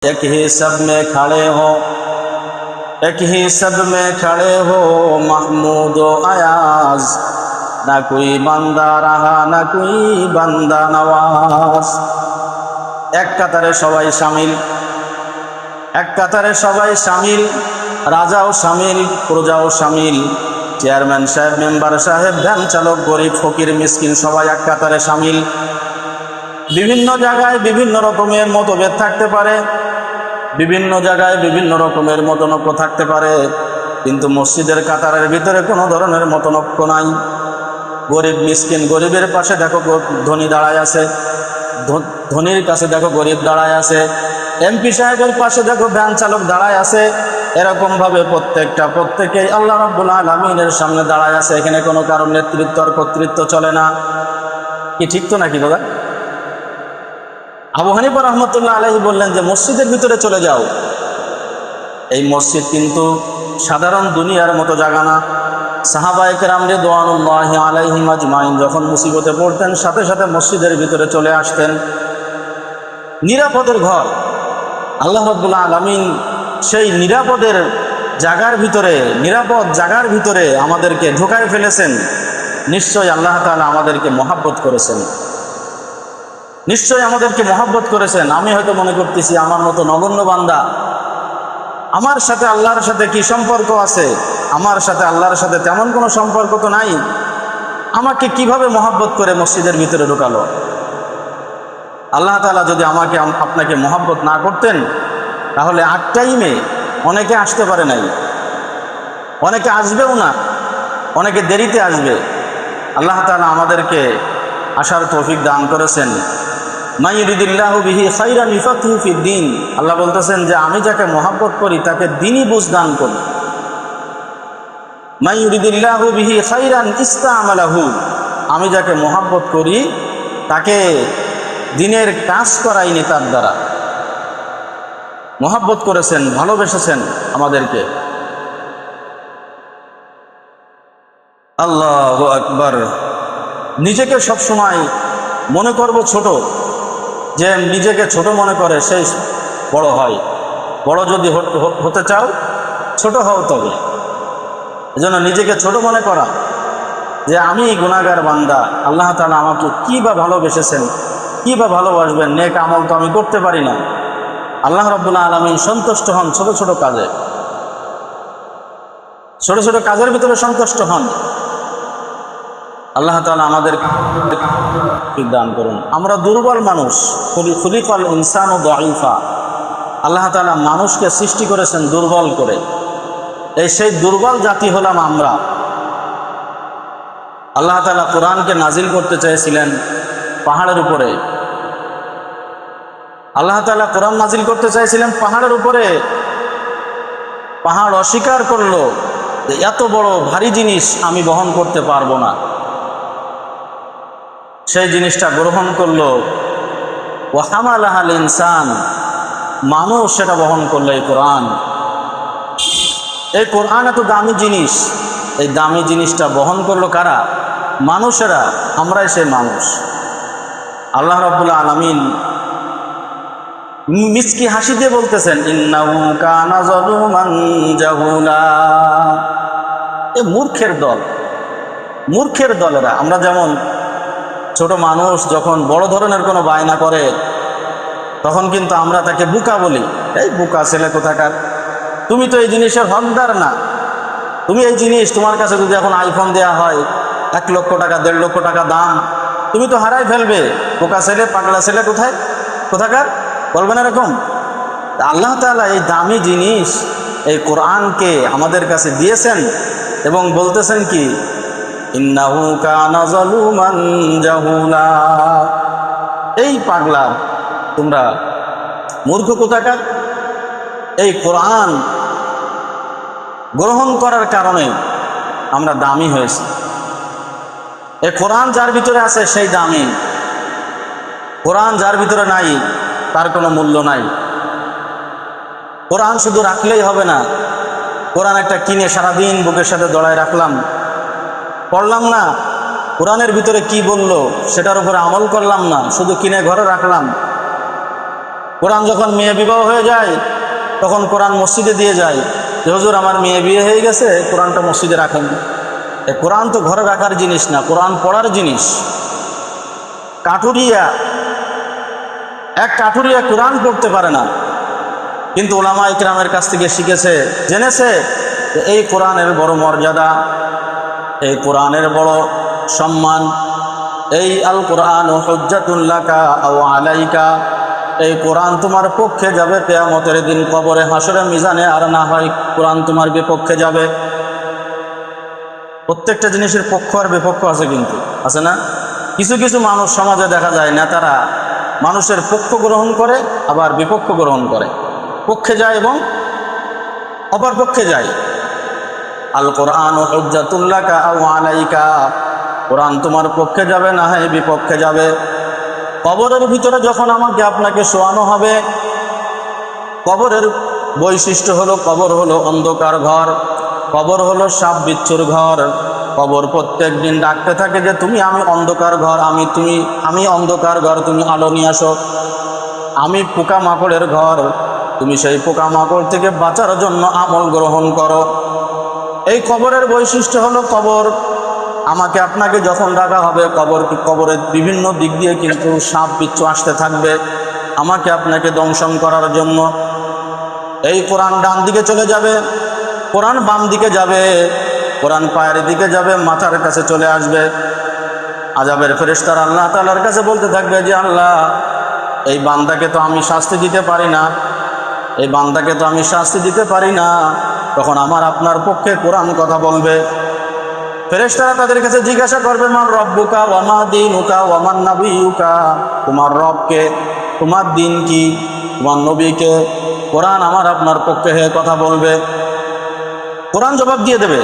एक ही सब में खड़े हो, एक ही सब में खड़े हो महमूद अयाज, ना कोई बंदा रहा ना कोई बंदा नवाज। एक कतारे सबाई शामिल, एक कतारे सबाई शामिल, राजाओ शामिल, प्रजाओ शामिल, চেয়ারম্যান সাহেব, মেম্বার সাহেব, ভ্যান চালক, গরিব ফকির মিসকিন সবাই এক কাতারে শামিল। বিভিন্ন জায়গায় বিভিন্ন রকমের মতভেদ থাকতে পারে, বিভিন্ন জায়গায় বিভিন্ন রকমের মতনৈক্য থাকতে পারে, কিন্তু মসজিদের কাতারের ভিতরে কোনো ধরনের মতনৈক্য নাই। গরিব মিসকিন, গরিবের পাশে দেখো ধনী দাঁড়ায় আছে, ধনীর কাছে দেখো গরিব দাঁড়ায় আছে, এমপি সাহেবের পাশে দেখো ভ্যান চালক দাঁড়ায় আছে। এরকম ভাবে প্রত্যেকেই আল্লাহ রাব্বুল আলামিনের সামনে দাঁড়ায় আছে। এখানে কোনো কারণ নেতৃত্ব আর কর্তৃত্ব চলে না। কি ঠিক তো নাকি দাদা? আবু হানিফা রাহমাতুল্লাহ আলাইহি বললেন যে মসজিদের ভিতরে চলে যাও। এই মসজিদ কিন্তু সাধারণ দুনিয়ার মতো জায়গা না। সাহাবায়ে কেরাম রিদওয়ানুল্লাহি আলাইহিম আজমাইন যখন মুসিবতে পড়তেন সাথে সাথে মসজিদের ভিতরে চলে আসতেন। নিরাপদের ঘর আল্লাহ রাব্বুল আলামিন সেই নিরাপদের জায়গার ভিতরে, নিরাপদ জায়গার ভিতরে আমাদেরকে ঢোকায় ফেলেছেন। নিশ্চয় আল্লাহ তাআলা আমাদেরকে মহব্বত করেছেন, নিশ্চয় আমাদেরকে মহব্বত করেছেন। আমি হয়তো মনে করতেছি আমার মতো নগণ্য বান্দা, আমার সাথে আল্লাহর সাথে কি সম্পর্ক আছে? আমার সাথে আল্লাহর সাথে তেমন কোনো সম্পর্ক তো নাই। আমাকে কিভাবে মহব্বত করে মসজিদের ভিতরে ঢোকালো? আল্লাহ তাআলা যদি আমাকে আপনাকে মহব্বত না করতেন তাহলে 8 টাইমে অনেকে আসতে পারে নাই, অনেকে আসবেও না, অনেকে দেরিতে আসবে। আল্লাহ তাআলা আমাদেরকে আসার তৌফিক দান করেছেন। মা ইউরিদুল্লাহু বিহি খাইরান ইউফাক্কিহু ফিদ্দীন। আল্লাহ বলতেছেন যে আমি যাকে মহব্বত করি তাকে দ্বীনি বুঝ দান করি। মা ইউরিদুল্লাহু বিহি খাইরান ইস্তা'মালাহু। আমি যাকে মহব্বত করি তাকে দ্বীনের কাজ করাইনি তার দ্বারা। মহব্বত করেছেন, ভালোবেসেছেন আমাদেরকে। আল্লাহু আকবার। নিজেকে সবসময় মনে করব ছোট, যে নিজেকে ছোট মনে করে সেই বড় হয়। বড় যদি হতে চাও ছোট হও তবে। এজন্য নিজেকে ছোট মনে করা, যে আমি গুনাহগার বান্দা, আল্লাহ তাআলা আমাকে কি বা ভালোবেসেছেন, কি বা ভালোবাসবেন, নেক আমল তো আমি করতে পারি না। আল্লাহ রাব্বুল আলামিন সন্তুষ্ট হন ছোট ছোট কাজে, ছোট ছোট কাজের ভিতরে সন্তুষ্ট হন। আল্লাহ তাআলা আমাদের দান করুন। আমরা দুর্বল মানুষ, খুলিকাল ইনসানু দাঈফা। আল্লাহ তাআলা মানুষকে সৃষ্টি করেছেন দুর্বল করে। সেই দুর্বল জাতি হলাম আমরা। আল্লাহ তাআলা কোরআনকে নাজিল করতে চেয়েছিলেন পাহাড়ের উপরে। আল্লাহ তাআলা কোরআন নাজিল করতে চাইছিলেন পাহাড়ের উপরে। পাহাড় অস্বীকার করলো যে এত বড় ভারী জিনিস আমি বহন করতে পারবো না। সেই জিনিসটা গ্রহণ করলো। ওয়া হামালাহাল ইনসান। মানুষ সেটা বহন করলো। এই কোরআন এত দামি জিনিস, এই দামি জিনিসটা বহন করলো কারা? মানুষেরা। আমরাই সেই মানুষ। আল্লাহ রাব্বুল আলামিন মিসকি হাসি দিয়ে বলতেছেন, ইন্নাহু কানা যালুমান জাহুলা। এ মূর্খের দল, মূর্খের দলেরা। আমরা যেমন ছোট মানুষ যখন বড় ধরনের কোনো বায়না করে তখন কিন্তু আমরা তাকে বোকা বলি। এই বোকা ছেলে কোথাকার, তুমি তো এই জিনিসের হকদার না। তুমি এই জিনিস, তোমার কাছে যদি এখন আইফোন দেয়া হয় 1 লক্ষ টাকা 1.5 লক্ষ টাকা দাম, তুমি তো হারাই ফেলবে। বোকা ছেলে, পাগলা ছেলে কোথাকার বলবেন এরকম? আল্লাহ তাআলা এই দামি জিনিস, এই কোরআনকে আমাদের কাছে দিয়েছেন এবং বলতেছেন কি, ইন্নাহু কানা যালুমান জাহুলা। এই পাগলা, তোমরা মূর্খ কোথাকার। এই কোরআন গ্রহণ করার কারণে আমরা দামি হয়েছি। এই কোরআন যার ভিতরে আছে সেই দামি। কোরআন যার ভিতরে নাই তার কোনো মূল্য নাই। কোরআন শুধু রাখলেই হবে না। কোরআন একটা কিনে সারাদিন বুকের সাথে জড়ায় রাখলাম, পড়লাম না, কোরআনের ভিতরে কি বলল সেটার উপরে আমল করলাম না, শুধু কিনে ঘরে রাখলাম, কোরআন যখন মেয়ে বিবাহ হয়ে যায় তখন কোরআন মসজিদে দিয়ে যায় যে হুজুর আমার মেয়ে বিয়ে হয়ে গেছে, কোরআনটা মসজিদে রাখেন। এ কোরআন তো ঘরে রাখার জিনিস না, কোরআন পড়ার জিনিস। এক কাঠুরিয়া কোরআন পড়তে পারে না, কিন্তু উলামা ইকরামের কাছ থেকে শিখেছে, জেনেছে যে এই কোরআনের বড় মর্যাদা, এই কোরআনের বড় সম্মান। এই আল কোরআন হুজ্জাতুল লাকা আও আলাইকা, এই কোরআন তোমার পক্ষে যাবে কিয়ামতের দিন, কবরে, হাসরে, মিজানে, আর না হয় কোরআন তোমার বিপক্ষে যাবে। প্রত্যেকটা জিনিসের পক্ষ আর বিপক্ষ আছে, কিন্তু আছে না? কিছু কিছু মানুষ সমাজে দেখা যায়, নেতারা মানুষের পক্ষ গ্রহণ করে আবার বিপক্ষ গ্রহণ করে, পক্ষে যায় এবং অপর পক্ষে যায়। আল কোরআন হুজ্জাতুল লাকা আও আলাইকা, কোরআন তোমার পক্ষে যাবে না হয় বিপক্ষে যাবে। কবরের ভিতরে যখন আমাকে আপনাকে শোয়ানো হবে, কবরের বৈশিষ্ট্য হলো, কবর হলো অন্ধকার ঘর, কবর হলো সাপ বিচ্ছুর ঘর। কবর প্রত্যেক দিন ডাকতে থাকে যে তুমি, আমি অন্ধকার ঘর, আমি অন্ধকার ঘর, তুমি আলো নিয়ে আসো। আমি পোকামাকড়ের ঘর, তুমি সেই পোকামাকড় থেকে বাঁচার জন্য আমল গ্রহণ করো। এই কবরের বৈশিষ্ট্য হলো, কবর আমাকে আপনাকে যখন ডাকা হবে, কবরের বিভিন্ন দিক দিয়ে কিন্তু সাপ বিচ্ছু আসতে থাকবে আমাকে আপনাকে দংশন করার জন্য। এই কোরআন ডান দিকে চলে যাবে, কোরআন বাম দিকে যাবে, কোরআন পায়ের দিকে যাবে, মাথার কাছে চলে আসবে। আযাবের ফেরেশতারা আল্লাহ তাআলার কাছে বলতে থাকবে যে আল্লাহ, এই বান্দাকে তো আমি শাস্তি দিতে পারি না, এই বান্দাকে তো আমি শাস্তি দিতে পারি না। তখন আমার আপনার পক্ষে কোরআন কথা বলবে। ফেরেশতারা তাদের কাছে জিজ্ঞাসা করবে, মান রব্বুকা ওয়া মা দীনুকা ওয়া মান নাবিয়ুকা, তোমার রবকে, তোমার দিন কি, তোমার নবীকে। কোরআন আমার আপনার পক্ষে কথা বলবে, কোরআন জবাব দিয়ে দেবে।